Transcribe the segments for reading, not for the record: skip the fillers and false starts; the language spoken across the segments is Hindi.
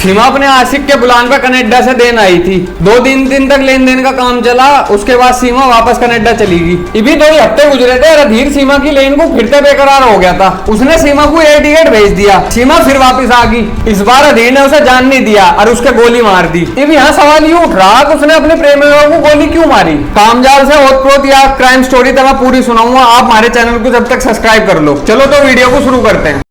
सीमा अपने आशिक के बुलान पे कनाडा से देन आई थी। 2-3 दिन तक लेन देन का काम चला, उसके बाद सीमा वापस कनाडा चली गई। इभी 2 ही हफ्ते गुजरे थे और अधीर सीमा की लेन को फिर से बेकरार हो गया था। उसने सीमा को एयर टिकट भेज दिया। सीमा फिर वापस आ गई। इस बार अधीर ने उसे जान नहीं दिया और उसके गोली मार दी। अब यहाँ सवाल ये उठ रहा कि उसने अपने प्रेमिका को गोली क्यों मारी। कामजाल से ओतप्रोत या क्राइम स्टोरी तो मैं पूरी सुनाऊंगा, आप हमारे चैनल को जब तक सब्सक्राइब कर लो। चलो तो वीडियो को शुरू करते हैं।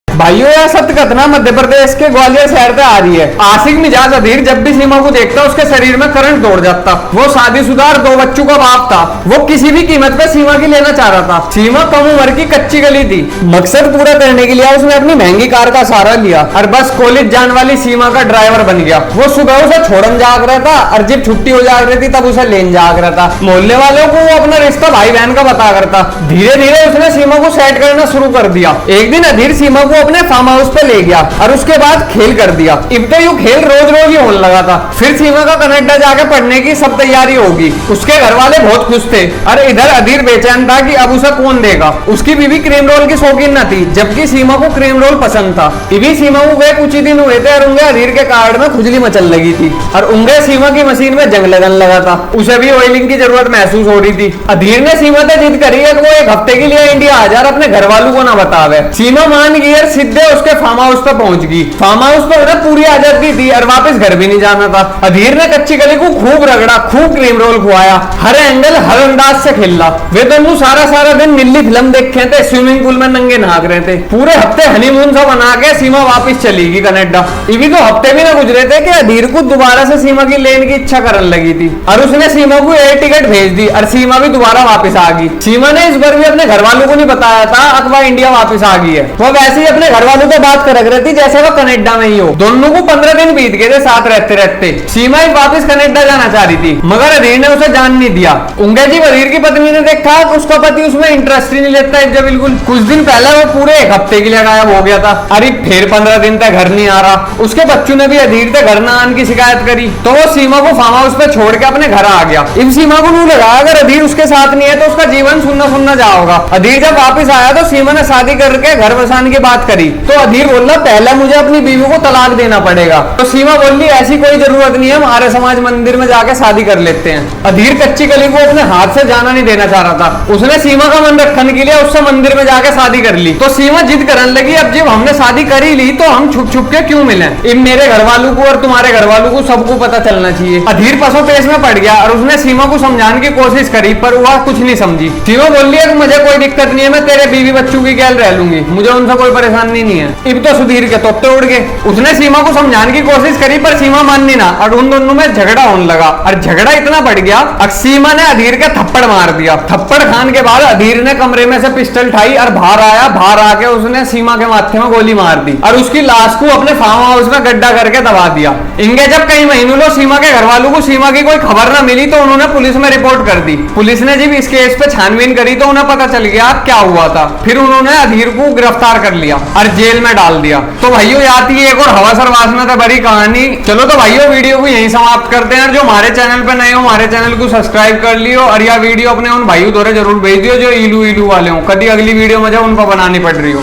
भाइयों, यह सत्य घटना मध्य प्रदेश के ग्वालियर शहर से आ रही है। आशिक मिजाज अधीर जब भी सीमा को देखता उसके शरीर में करंट दौड़ जाता। वो शादीशुदा 2 बच्चों का बाप था। वो किसी भी कीमत पे सीमा की लेना चाह रहा था। सीमा कम उम्र की कच्ची गली थी। मकसद पूरा करने के लिए उसने अपनी महंगी कार का सहारा लिया और बस कॉलेज जाने वाली सीमा का ड्राइवर बन गया। वो सुबह उसे छोड़न जाग रहा था और जब छुट्टी हो जा रही थी तब उसे लेन जाग रहा था। मोहल्ले वालों को वो अपना रिश्ता भाई बहन का बता करता। धीरे धीरे उसने सीमा को सेट करना शुरू कर दिया। एक दिन अधीर सीमा को अपने फार्म हाउस पे ले गया और उसके बाद खेल कर दिया। अब तो यूं खेल रोज रोज ही होने लगा था। फिर सीमा का कनाडा जाके पढ़ने की सब तैयारी होगी। उसके घर वाले बहुत खुश थे और इधर अधीर बेचैन था कि अब उसे कौन देगा। उसकी बीवी क्रीम रोल की शौकीन न थी, जबकि सीमा को क्रीम रोल पसंद था। इभी सीमा को गए कुछ ही दिन हुए थे और उंगे अधीर के कार्ड में खुजली मचल लगी थी और उंगे सीमा की मशीन में जंग लगन लगा था। उसे भी ऑयलिंग की जरूरत महसूस हो रही थी। अधीर ने सीमा से जिद करी है कि वो 1 हफ्ते के लिए इंडिया आ जाए, अपने घर वालों को ना बतावे। सीमा मान गई और सीधे उसके फार्म हाउस पर पहुंच गई। फार्म हाउस पर उन्हें पूरी आजादी थी और वापस घर भी नहीं जाना था। अधीर ने कच्ची गली को खूब रगड़ा, खूब क्रीम रोल खुआया, हर एंगल हर अंदाज से खेला। वे दोनों सारा दिन नीली फिल्म देखे थे, स्विमिंग पूल में नंगे नहाक रहे थे। पूरे हफ्ते हनीमून सा बना के सीमा वापस चली गई कनाडा। इवी तो हफ्ते भी ना गुजरे थे कि अधीर को दोबारा से सीमा की लेने की इच्छा करने लगी थी और उसने सीमा को एयर टिकट भेज दी और सीमा भी दोबारा वापस आ गई। सीमा ने इस बार भी अपने घर वालों को नहीं बताया था अकवा इंडिया वापस आ गई है। वो वैसे ही अपने घर वालों से बात कर रही थी जैसे वो कनाडा में ही हो। दोनों को 15 दिन बीत गए थे साथ रहते रहते। सीमा ही वापस कनाडा जाना चाह रही थी मगर अधीर ने उसे जान नहीं दिया। उंगे जी अधीर की पत्नी ने देखा कि उसका पति उसमें इंटरेस्ट ही नहीं लेता है बिल्कुल। कुछ दिन पहले वो पूरे 1 हफ्ते के लिए गायब हो गया था। अरे फिर 15 दिन तक घर नहीं आ रहा। उसके बच्चों ने भी अधीर से घर न आने की शिकायत करी तो वो सीमा को फार्म हाउस पे छोड़ के अपने घर आ गया। इन सीमा को नहीं लगा अगर अधीर उसके साथ नहीं है तो उसका जीवन सुनना जा होगा। अधीर जब वापस आया तो सीमा ने शादी करके घर बसाने की बात करी तो अधीर बोला पहले मुझे अपनी बीवी को तलाक देना पड़ेगा। तो सीमा बोली ऐसी कोई जरूरत नहीं है, हमारे समाज मंदिर में जाके शादी कर लेते हैं। अधीर कच्ची गली को अपने हाथ से जाना नहीं देना चाह रहा था। उसने सीमा का मन रखने के लिए उससे मंदिर में जाके शादी कर ली। तो सीमा जिद करने लगी अब जब हमने शादी कर ही ली तो हम छुप के क्यों मिले। इन मेरे घर वालों को और तुम्हारे घर वालों को सबको पता चलना चाहिए। अधीर पसो पेश में पड़ गया और उसने सीमा को समझाने की कोशिश करी पर वह कुछ नहीं समझी। सीमा बोली है मुझे कोई दिक्कत नहीं है, मैं तेरे बीवी बच्चों की गैल रह लूंगी, मुझे उनसे कोई परेशानी नहीं है। अब तो सुधीर के तोते उड़ गए। उसने सीमा को समझाने की कोशिश करी पर सीमा माननी ना और उन दोनों में झगड़ा होने लगा और झगड़ा इतना बढ़ गया अब सीमा ने अधीर के थप्पड़ मार दिया। थप्पड़ खाने के बाद अधीर ने कमरे में से पिस्टल उठाई और बाहर आया। बाहर आके उसने सीमा के माथे में गोली मार दी और उसकी लाश को अपने फार्म हाउस में गड्ढा करके दबा दिया। इनके जब कई महीनों लो सीमा के घर वालों को सीमा की कोई खबर ना मिली तो उन्होंने पुलिस में रिपोर्ट कर दी। पुलिस ने जब इस केस पे छानबीन करी तो उन्हें पता चल गया क्या हुआ था। फिर उन्होंने अधीर को गिरफ्तार कर लिया और जेल में डाल दिया। तो भाइयों याद थी एक और हवासर वासना था बड़ी कहानी। चलो तो भाइयों वीडियो को यहीं समाप्त करते हैं। जो हमारे चैनल पे नए हो हमारे चैनल को सब्सक्राइब कर लियो और यह वीडियो अपने उन भाइयों द्वारा जरूर भेज दियो जो इलू वाले हो। कभी अगली वीडियो में जब उनको बनानी पड़ रही हो।